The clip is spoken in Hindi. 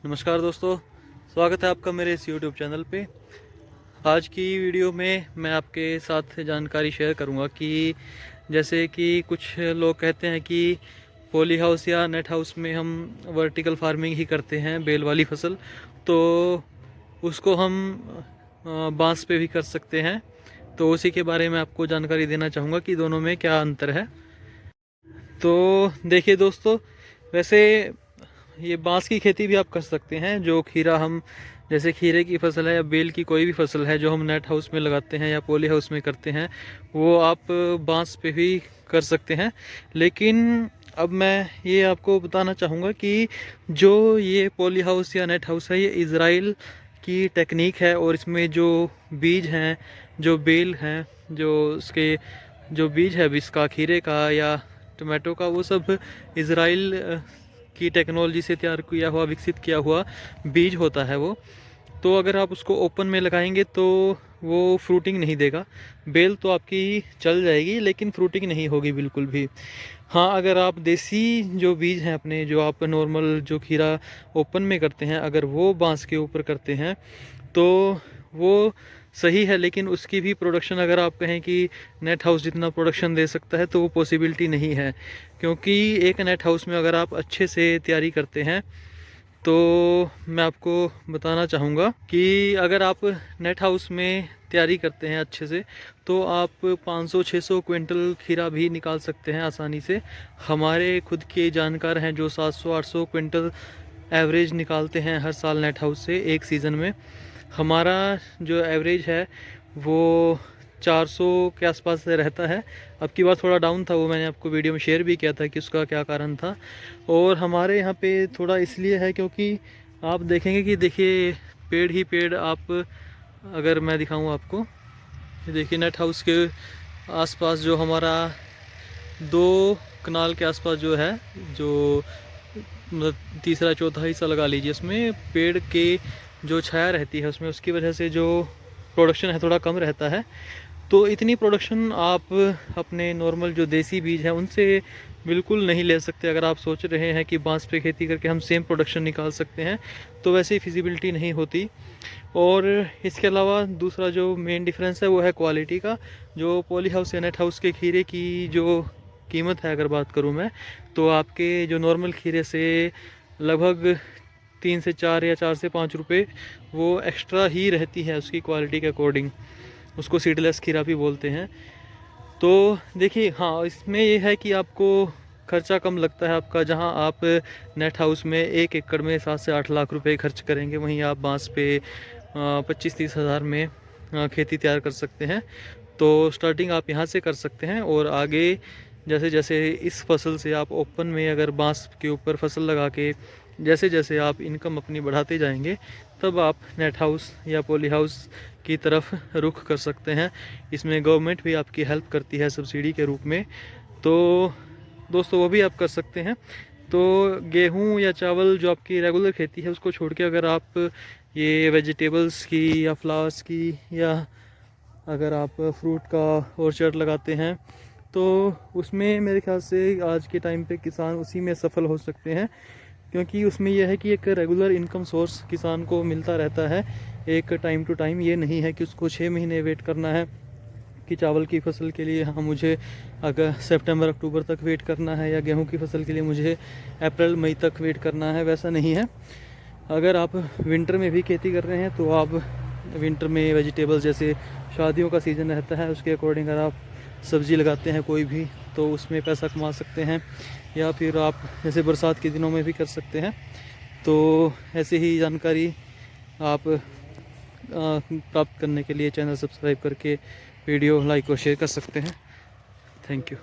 नमस्कार दोस्तों, स्वागत है आपका मेरे इस YouTube चैनल पे। आज की वीडियो में मैं आपके साथ जानकारी शेयर करूंगा कि जैसे कि कुछ लोग कहते हैं कि पॉली हाउस या नेट हाउस में हम वर्टिकल फार्मिंग ही करते हैं, बेल वाली फसल, तो उसको हम बांस पे भी कर सकते हैं। तो उसी के बारे में आपको जानकारी देना चाहूँगा कि दोनों में क्या अंतर है। तो देखिए दोस्तों, वैसे ये बांस की खेती भी आप कर सकते हैं। जो खीरा हम, जैसे खीरे की फसल है या बेल की कोई भी फसल है जो हम नेट हाउस में लगाते हैं या पॉली हाउस में करते हैं, वो आप बांस पे भी कर सकते हैं। लेकिन अब मैं ये आपको बताना चाहूँगा कि जो ये पॉली हाउस या नेट हाउस है, ये इज़राइल की टेक्निक है और इसमें जो बीज हैं, जो बेल हैं, जो उसके जो बीज है इसका, खीरे का या टमाटो का, वो सब इज़राइल की टेक्नोलॉजी से तैयार किया हुआ, विकसित किया हुआ बीज होता है वो। तो अगर आप उसको ओपन में लगाएंगे तो वो फ्रूटिंग नहीं देगा। बेल तो आपकी चल जाएगी लेकिन फ्रूटिंग नहीं होगी बिल्कुल भी। हाँ, अगर आप देसी जो बीज हैं अपने, जो आप नॉर्मल जो खीरा ओपन में करते हैं, अगर वो बांस के ऊपर करते हैं तो वो सही है। लेकिन उसकी भी प्रोडक्शन, अगर आप कहें कि नेट हाउस जितना प्रोडक्शन दे सकता है, तो वो पॉसिबिलिटी नहीं है। क्योंकि एक नेट हाउस में अगर आप अच्छे से तैयारी करते हैं, तो मैं आपको बताना चाहूँगा कि अगर आप नेट हाउस में तैयारी करते हैं अच्छे से, तो आप 500-600 क्विंटल खीरा भी निकाल सकते हैं आसानी से। हमारे खुद के जानकार हैं जो 700-800 क्विंटल एवरेज निकालते हैं हर साल नेट हाउस से एक सीज़न में। हमारा जो एवरेज है वो 400 के आसपास से रहता है। अब की बार थोड़ा डाउन था, वो मैंने आपको वीडियो में शेयर भी किया था कि उसका क्या कारण था। और हमारे यहाँ पे थोड़ा इसलिए है क्योंकि आप देखेंगे कि देखिए पेड़ ही पेड़, आप अगर मैं दिखाऊँ आपको, देखिए नेट हाउस के आसपास जो हमारा 2 कनाल के आसपास जो है, जो मतलब तीसरा चौथा हिस्सा लगा लीजिए, उसमें पेड़ के जो छाया रहती है उसमें, उसकी वजह से जो प्रोडक्शन है थोड़ा कम रहता है। तो इतनी प्रोडक्शन आप अपने नॉर्मल जो देसी बीज हैं उनसे बिल्कुल नहीं ले सकते। अगर आप सोच रहे हैं कि बांस पे खेती करके हम सेम प्रोडक्शन निकाल सकते हैं, तो वैसे ही फिजिबिलिटी नहीं होती। और इसके अलावा दूसरा जो मेन डिफरेंस है वो है क्वालिटी का। जो पॉली हाउस या नेट हाउस के खीरे की जो कीमत है, अगर बात करूं मैं, तो आपके जो नॉर्मल खीरे से लगभग 3 से 4 या 4 से 5 रुपये वो एक्स्ट्रा ही रहती है उसकी क्वालिटी के अकॉर्डिंग। उसको सीडलेस खीरा भी बोलते हैं। तो देखिए, हाँ, इसमें ये है कि आपको खर्चा कम लगता है आपका। जहाँ आप नेट हाउस में 1 एकड़ में 7 से 8 लाख रुपए खर्च करेंगे, वहीं आप बांस पे 25-30 हज़ार में खेती तैयार कर सकते हैं। तो स्टार्टिंग आप यहाँ से कर सकते हैं और आगे जैसे जैसे इस फसल से आप ओपन में अगर बांस के ऊपर फसल लगा के जैसे जैसे आप इनकम अपनी बढ़ाते जाएंगे, तब आप नेट हाउस या पॉली हाउस की तरफ रुख कर सकते हैं। इसमें गवर्नमेंट भी आपकी हेल्प करती है सब्सिडी के रूप में। तो दोस्तों, वो भी आप कर सकते हैं। तो गेहूं या चावल जो आपकी रेगुलर खेती है, उसको छोड़ के अगर आप ये वेजिटेबल्स की या फ्लावर्स की, या अगर आप फ्रूट का ऑर्चर्ड लगाते हैं, तो उसमें मेरे ख्याल से आज के टाइम पे किसान उसी में सफल हो सकते हैं। क्योंकि उसमें यह है कि एक रेगुलर इनकम सोर्स किसान को मिलता रहता है एक टाइम टू टाइम। ये नहीं है कि उसको 6 महीने वेट करना है कि चावल की फसल के लिए हाँ मुझे अगर सितंबर अक्टूबर तक वेट करना है, या गेहूं की फसल के लिए मुझे अप्रैल मई तक वेट करना है। वैसा नहीं है। अगर आप विंटर में भी खेती कर रहे हैं तो आप विंटर में वेजिटेबल्स, जैसे शादियों का सीज़न रहता है, उसके अकॉर्डिंग अगर आप सब्ज़ी लगाते हैं कोई भी, तो उसमें पैसा कमा सकते हैं। या फिर आप जैसे बरसात के दिनों में भी कर सकते हैं। तो ऐसे ही जानकारी आप प्राप्त करने के लिए चैनल सब्सक्राइब करके वीडियो लाइक और शेयर कर सकते हैं। Thank you.